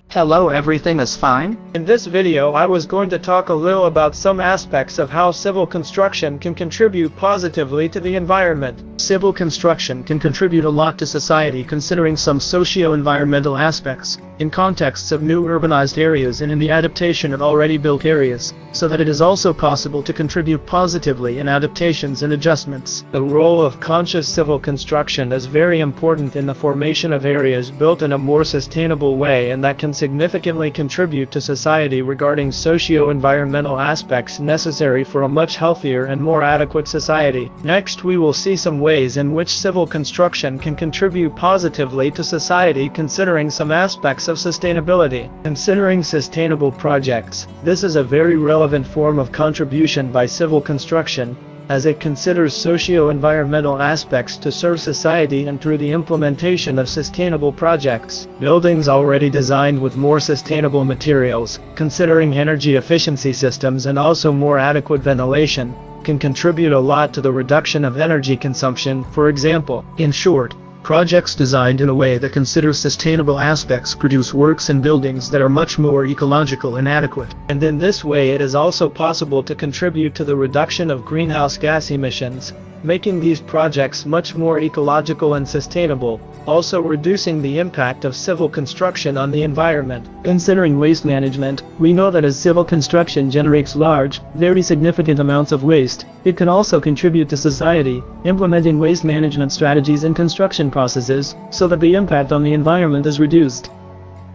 Hello, everything is fine? In this video I was going to talk a little about some aspects of how civil construction can contribute positively to the environment. Civil construction can contribute a lot to society considering some socio-environmental aspects, in contexts of new urbanized areas and in the adaptation of already built areas, so that it is also possible to contribute positively in adaptations and adjustments. The role of conscious civil construction is very important in the formation of areas built in a more sustainable way and that can significantly contribute to society regarding socio-environmental aspects necessary for a much healthier and more adequate society. Next, we will see some ways in which civil construction can contribute positively to society considering some aspects of sustainability. Considering sustainable projects, this is a very relevant form of contribution by civil construction, as it considers socio-environmental aspects to serve society and through the implementation of sustainable projects. Buildings already designed with more sustainable materials, considering energy efficiency systems and also more adequate ventilation, can contribute a lot to the reduction of energy consumption, for example. In short, projects designed in a way that considers sustainable aspects produce works and buildings that are much more ecological and adequate. And in this way it is also possible to contribute to the reduction of greenhouse gas emissions, making these projects much more ecological and sustainable, also reducing the impact of civil construction on the environment. Considering waste management, we know that as civil construction generates large, very significant amounts of waste, it can also contribute to society, implementing waste management strategies in construction processes, so that the impact on the environment is reduced.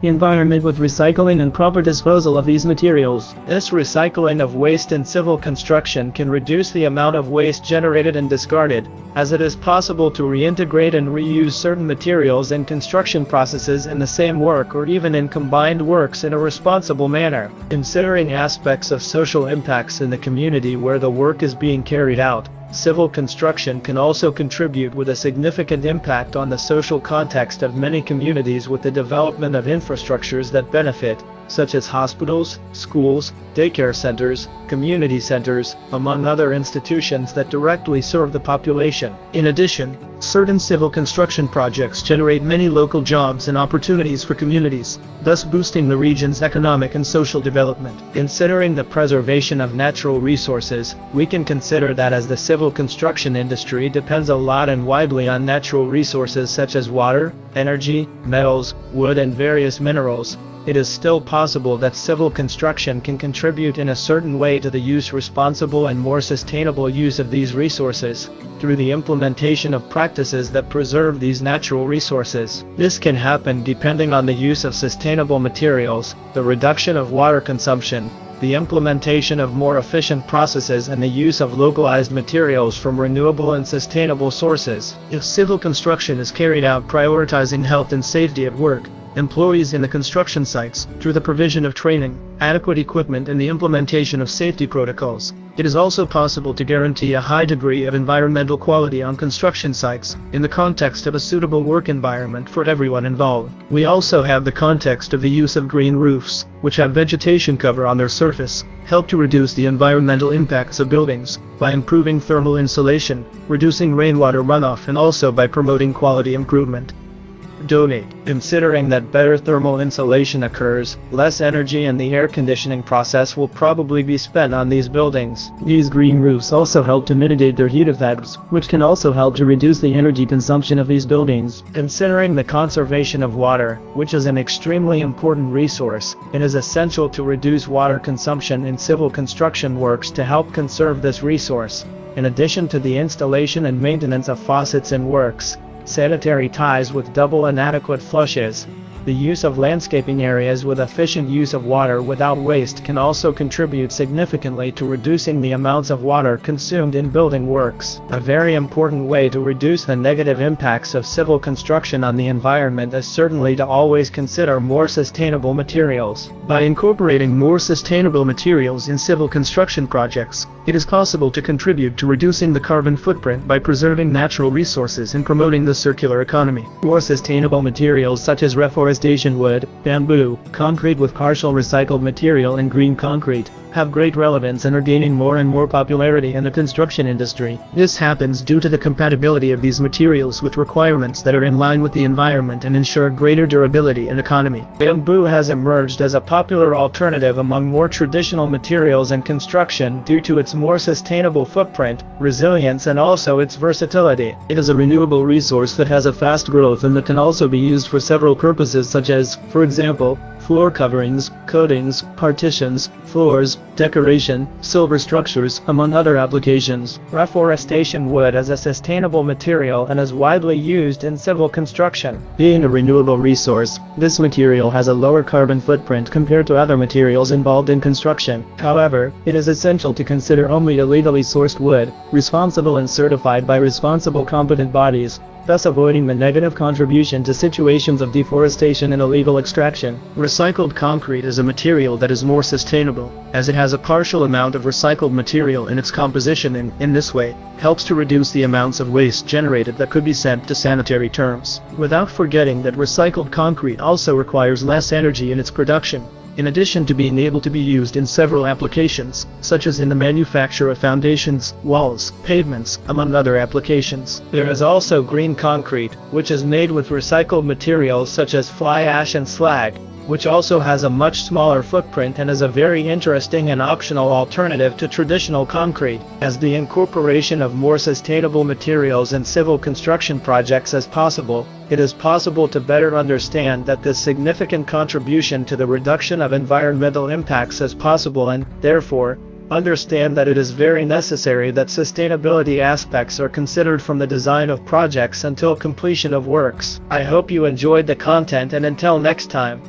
The environment with recycling and proper disposal of these materials. This recycling of waste in civil construction can reduce the amount of waste generated and discarded, as it is possible to reintegrate and reuse certain materials in construction processes in the same work or even in combined works in a responsible manner. Considering aspects of social impacts in the community where the work is being carried out, civil construction can also contribute with a significant impact on the social context of many communities with the development of infrastructures that benefit, such as hospitals, schools, daycare centers, community centers, among other institutions that directly serve the population. In addition, certain civil construction projects generate many local jobs and opportunities for communities, thus boosting the region's economic and social development. Considering the preservation of natural resources, we can consider that as the civil construction industry depends a lot and widely on natural resources such as water, energy, metals, wood and various minerals, it is still possible that civil construction can contribute in a certain way to the responsible and more sustainable use of these resources, through the implementation of practices that preserve these natural resources. This can happen depending on the use of sustainable materials, the reduction of water consumption, the implementation of more efficient processes and the use of localized materials from renewable and sustainable sources. If civil construction is carried out prioritizing health and safety at work, employees in the construction sites, through the provision of training, adequate equipment and the implementation of safety protocols, it is also possible to guarantee a high degree of environmental quality on construction sites, in the context of a suitable work environment for everyone involved. We also have the context of the use of green roofs, which have vegetation cover on their surface, help to reduce the environmental impacts of buildings, by improving thermal insulation, reducing rainwater runoff and also by promoting quality improvement. Donate. Considering that better thermal insulation occurs, less energy in the air conditioning process will probably be spent on these buildings. These green roofs also help to mitigate their heat effects, which can also help to reduce the energy consumption of these buildings. Considering the conservation of water, which is an extremely important resource, it is essential to reduce water consumption in civil construction works to help conserve this resource. In addition to the installation and maintenance of faucets in works, sanitary ties with double and adequate flushes, the use of landscaping areas with efficient use of water without waste can also contribute significantly to reducing the amounts of water consumed in building works. A very important way to reduce the negative impacts of civil construction on the environment is certainly to always consider more sustainable materials. By incorporating more sustainable materials in civil construction projects, it is possible to contribute to reducing the carbon footprint by preserving natural resources and promoting the circular economy. More sustainable materials such as reforestation deforestation wood, bamboo, concrete with partial recycled material and green concrete have great relevance and are gaining more and more popularity in the construction industry. This happens due to the compatibility of these materials with requirements that are in line with the environment and ensure greater durability and economy. Bamboo has emerged as a popular alternative among more traditional materials in construction due to its more sustainable footprint, resilience, and also its versatility. It is a renewable resource that has a fast growth and that can also be used for several purposes such as, for example, floor coverings, coatings, partitions, floors, decoration, silver structures, among other applications. Reforestation wood is a sustainable material and is widely used in civil construction. Being a renewable resource, this material has a lower carbon footprint compared to other materials involved in construction. However, it is essential to consider only illegally sourced wood, responsible and certified by responsible competent bodies, thus avoiding the negative contribution to situations of deforestation and illegal extraction. Recycled concrete is a material that is more sustainable, as it has a partial amount of recycled material in its composition and, in this way, helps to reduce the amounts of waste generated that could be sent to sanitary terms. Without forgetting that recycled concrete also requires less energy in its production, in addition to being able to be used in several applications, such as in the manufacture of foundations, walls, pavements, among other applications. There is also green concrete, which is made with recycled materials such as fly ash and slag, which also has a much smaller footprint and is a very interesting and optional alternative to traditional concrete. As the incorporation of more sustainable materials in civil construction projects as possible, it is possible to better understand that this significant contribution to the reduction of environmental impacts is possible and, therefore, understand that it is very necessary that sustainability aspects are considered from the design of projects until completion of works. I hope you enjoyed the content, and until next time.